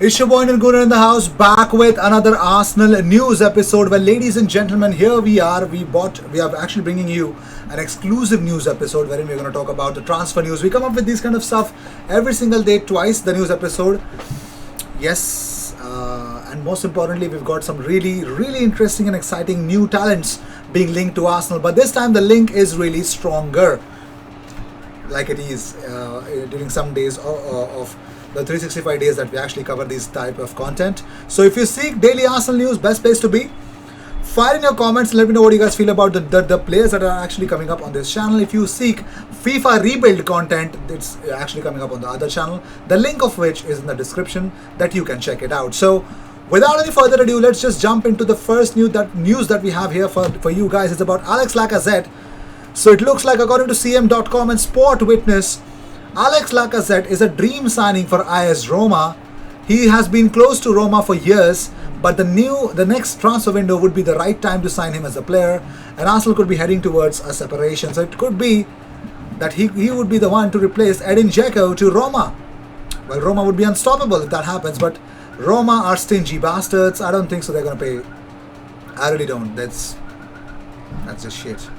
It's your boy Nirguna in the house, back with another Arsenal news episode. Well, ladies and gentlemen, here we are. We are actually bringing you an exclusive news episode wherein we're going to talk about the transfer news. We come up with this kind of stuff every single day, twice the news episode. Yes, and most importantly, we've got some really interesting and exciting new talents being linked to Arsenal. But this time, the link is really stronger, like it is during some days of the 365 days that we actually cover this type of content. So if you seek daily Arsenal news, best place to be. Fire in your comments and let me know what you guys feel about the players that are actually coming up on this channel. If you seek FIFA rebuild content, it's actually coming up on the other channel, the link of which is in the description that you can check it out. So without any further ado, let's just jump into the first news that we have here for you guys. It's about Alex Lacazette. So it looks like, according to CM.com and Sport Witness, Alex Lacazette is a dream signing for AS Roma. He has been close to Roma for years, but the next transfer window would be the right time to sign him as a player, and Arsenal could be heading towards a separation. So it could be that he would be the one to replace Edin Dzeko to Roma. Well, Roma would be unstoppable if that happens, but Roma are stingy bastards. I don't think so they're going to pay. I really don't. That's just shit.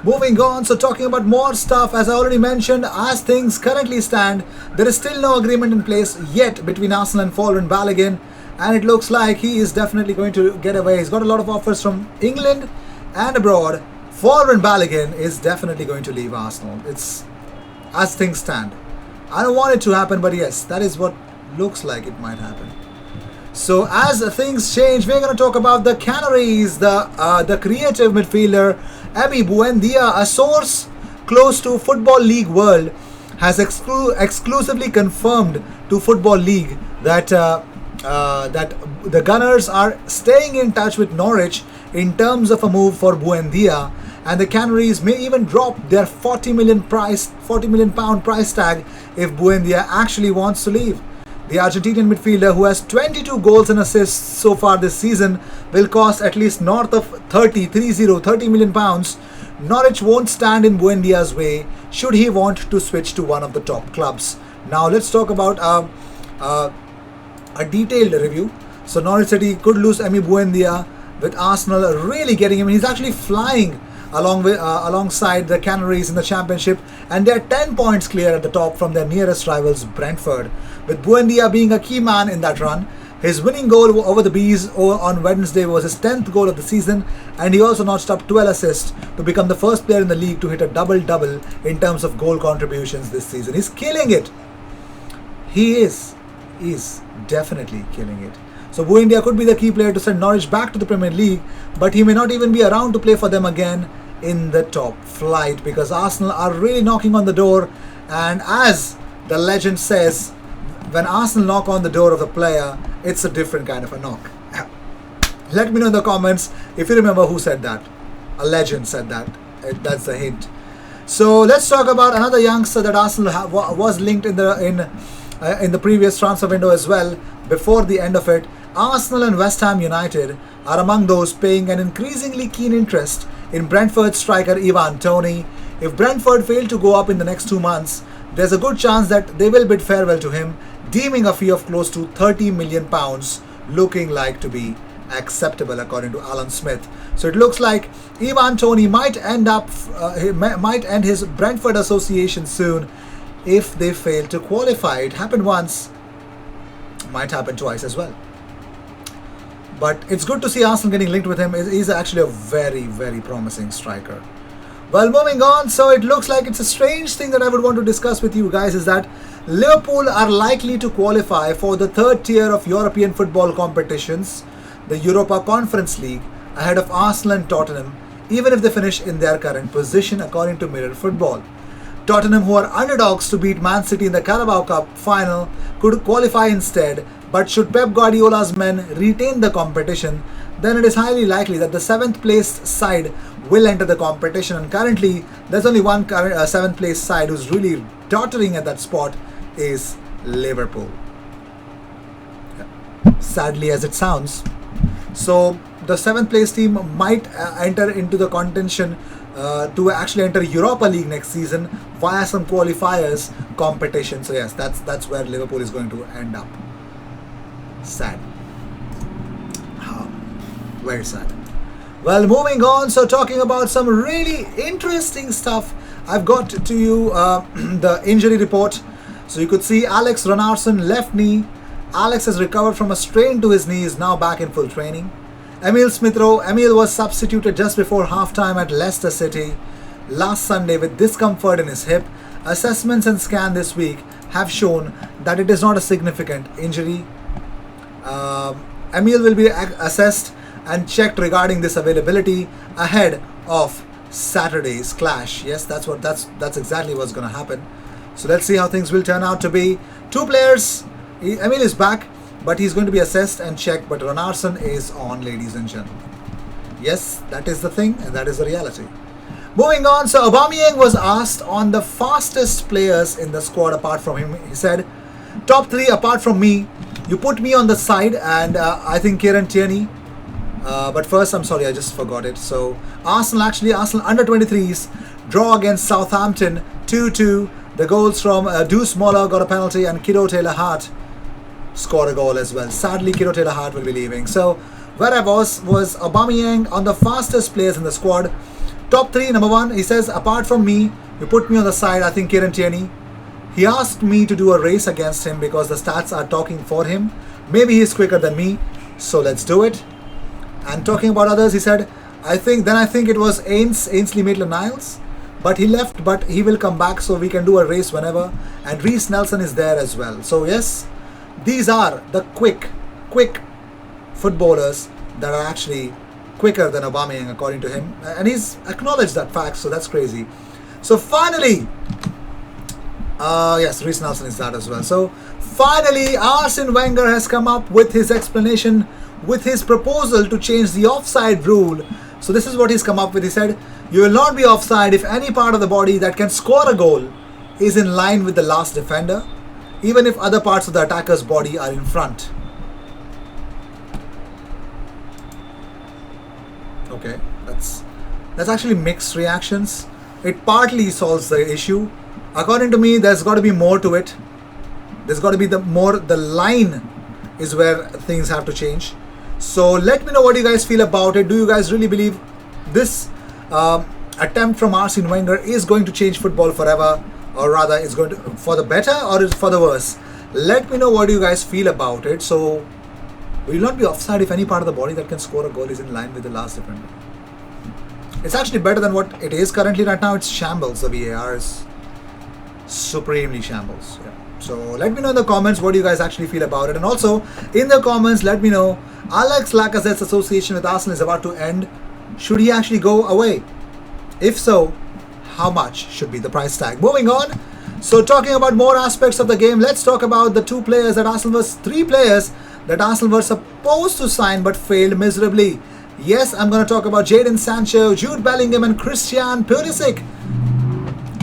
Moving on, so talking about more stuff, as I already mentioned, as things currently stand, there is still no agreement in place yet between Arsenal and Folarin Balogun, and it looks like he is definitely going to get away. He's got a lot of offers from England and abroad. Folarin Balogun is definitely going to leave Arsenal. It's as things stand. I don't want it to happen, but yes, that is what looks like it might happen. So as things change, we're going to talk about the Canaries, the creative midfielder Emi Buendia. A source close to Football League World has exclusively confirmed to Football League that that the Gunners are staying in touch with Norwich in terms of a move for Buendia, and the Canaries may even drop their 40 million pound price tag if Buendia actually wants to leave. The Argentinian midfielder, who has 22 goals and assists so far this season, will cost at least north of 30 million pounds. Norwich won't stand in Buendia's way should he want to switch to one of the top clubs. Now let's talk about a detailed review. So Norwich City could lose Emi Buendia, with Arsenal really getting him. He's actually flying alongside the Canaries in the Championship, and they're 10 points clear at the top from their nearest rivals, Brentford, with Buendia being a key man in that run. His winning goal over the Bees on Wednesday was his 10th goal of the season, and he also notched up 12 assists to become the first player in the league to hit a double-double in terms of goal contributions this season. He's killing it. He's definitely killing it. So Buendia could be the key player to send Norwich back to the Premier League, but he may not even be around to play for them again in the top flight, because Arsenal are really knocking on the door. And as the legend says, when Arsenal knock on the door of a player, it's a different kind of a knock. Let me know in the comments if you remember who said that. A legend said that. That's the hint. So let's talk about another youngster that Arsenal was linked in the previous transfer window as well. Before the end of it, Arsenal and West Ham United are among those paying an increasingly keen interest in Brentford striker Ivan Toney. If Brentford fail to go up in the next 2 months, there's a good chance that they will bid farewell to him, deeming a fee of close to 30 million pounds looking like to be acceptable, according to Alan Smith. So it looks like Ivan Toney might end his Brentford association soon if they fail to qualify. It happened once, might happen twice as well. But it's good to see Arsenal getting linked with him. He's actually a very promising striker. Well, moving on, so it looks like it's a strange thing that I would want to discuss with you guys, is that Liverpool are likely to qualify for the third tier of European football competitions, the Europa Conference League, ahead of Arsenal and Tottenham, even if they finish in their current position, according to Mirror Football. Tottenham, who are underdogs to beat Man City in the Carabao Cup final, could qualify instead, but should Pep Guardiola's men retain the competition, then it is highly likely that the 7th placed side will enter the competition, and currently there's only one 7th placed side who's really tottering at that spot, is Liverpool. Sadly as it sounds. So the 7th place team might enter into the contention to actually enter Europa League next season via some qualifiers competition. So yes, that's where Liverpool is going to end up. Sad. Very sad. Well, moving on. So, talking about some really interesting stuff, I've got to you the injury report. So, you could see Alex Runarsson, left knee. Alex has recovered from a strain to his knee, is now back in full training. Emil Smith Rowe. Emil was substituted just before halftime at Leicester City last Sunday with discomfort in his hip. Assessments and scan this week have shown that it is not a significant injury. Emil will be assessed and checked regarding this availability ahead of Saturday's clash. Yes, that's exactly what's going to happen. So let's see how things will turn out to be. Two players. Emil is back, but he's going to be assessed and checked. But Runarsson is on, ladies and gentlemen. Yes, that is the thing, and that is the reality. Moving on, so Aubameyang was asked on the fastest players in the squad apart from him. He said, top three apart from me. You put me on the side, and I think Kieran Tierney. But first, I'm sorry, I just forgot it. So Arsenal under 23s draw against Southampton 2-2. The goals from Deuce Moller got a penalty, and Kiddo Taylor-Hart scored a goal as well. Sadly, Kiddo Taylor-Hart will be leaving. So where I was Aubameyang on the fastest players in the squad. Top three, number one, he says, apart from me, you put me on the side, I think Kieran Tierney. He asked me to do a race against him because the stats are talking for him. Maybe he's quicker than me, so let's do it. And talking about others, he said, I think it was Ainsley Maitland-Niles, but he left, but he will come back, so we can do a race whenever. And Reece Nelson is there as well. So yes, these are the quick footballers that are actually quicker than Aubameyang according to him, and he's acknowledged that fact, so that's crazy. So finally, yes, Reece Nelson is that as well. So finally, Arsene Wenger has come up with his explanation, with his proposal to change the offside rule. So this is what he's come up with. He said, you will not be offside if any part of the body that can score a goal is in line with the last defender, even if other parts of the attacker's body are in front. Okay, that's actually mixed reactions. It partly solves the issue. According to me, there's got to be more to it. There's got to be the line is where things have to change. So let me know what you guys feel about it. Do you guys really believe this attempt from Arsene Wenger is going to change football forever, or rather is going to for the better or is for the worse? Let me know what you guys feel about it. So will not be offside if any part of the body that can score a goal is in line with the last defender. It's actually better than what it is currently. Right now it's shambles. The VAR is supremely shambles. Yeah. So let me know in the comments what you guys actually feel about it. And also in the comments, let me know, Alex Lacazette's association with Arsenal is about to end. Should he actually go away? If so, how much should be the price tag? Moving on. So talking about more aspects of the game, let's talk about the three players that Arsenal were supposed to sign but failed miserably. Yes, I'm going to talk about Jadon Sancho, Jude Bellingham and Christian Pulisic.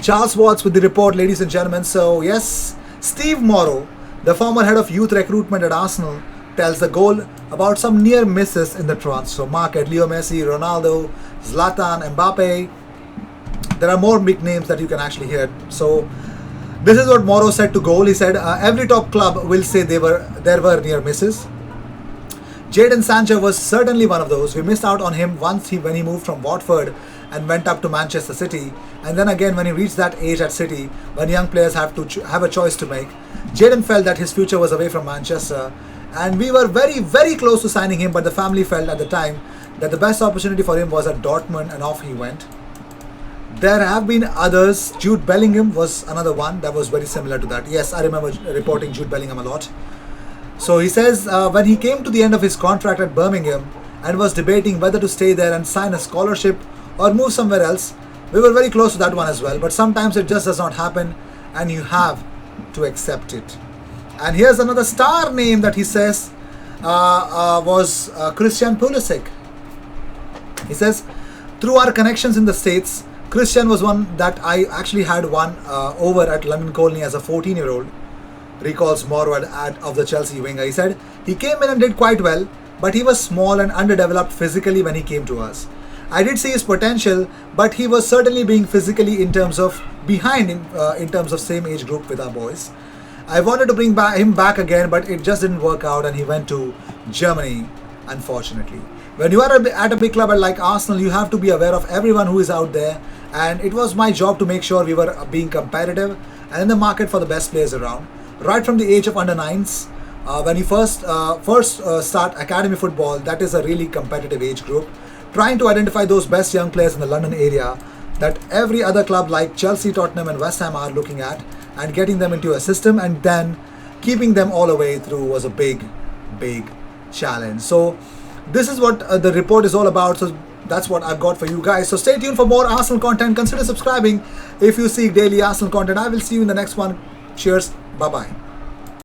Charles Watts with the report, ladies and gentlemen. So yes, Steve Morrow, the former head of youth recruitment at Arsenal, tells the goal about some near misses in the transfer market. Leo Messi, Ronaldo, Zlatan, Mbappe. There are more big names that you can actually hear. So this is what Morrow said to goal. He said, every top club will say there were near misses. Jadon Sancho was certainly one of those. We missed out on him when he moved from Watford and went up to Manchester City. And then again, when he reached that age at City, when young players have a choice to make, Jadon felt that his future was away from Manchester. And we were very, very close to signing him, but the family felt at the time that the best opportunity for him was at Dortmund, and off he went. There have been others. Jude Bellingham was another one that was very similar to that. Yes, I remember reporting Jude Bellingham a lot. So he says when he came to the end of his contract at Birmingham and was debating whether to stay there and sign a scholarship or move somewhere else, we were very close to that one as well. But sometimes it just does not happen and you have to accept it. And here's another star name that he says was Christian Pulisic. He says, through our connections in the States, Christian was one that I actually had one over at London Colney as a 14-year-old, recalls Morrow of the Chelsea winger. He said, he came in and did quite well, but he was small and underdeveloped physically when he came to us. I did see his potential, but he was certainly being physically in terms of behind in terms of same age group with our boys. I wanted to bring him back again, but it just didn't work out, and he went to Germany, unfortunately. When you are at a big club like Arsenal, you have to be aware of everyone who is out there, and it was my job to make sure we were being competitive and in the market for the best players around. Right from the age of under nines, when you first start academy football, that is a really competitive age group. Trying to identify those best young players in the London area that every other club like Chelsea, Tottenham, and West Ham are looking at, and getting them into a system and then keeping them all the way through was a big, big challenge. So this is what the report is all about. So that's what I've got for you guys. So stay tuned for more Arsenal content. Consider subscribing if you seek daily Arsenal content. I will see you in the next one. Cheers. Bye bye.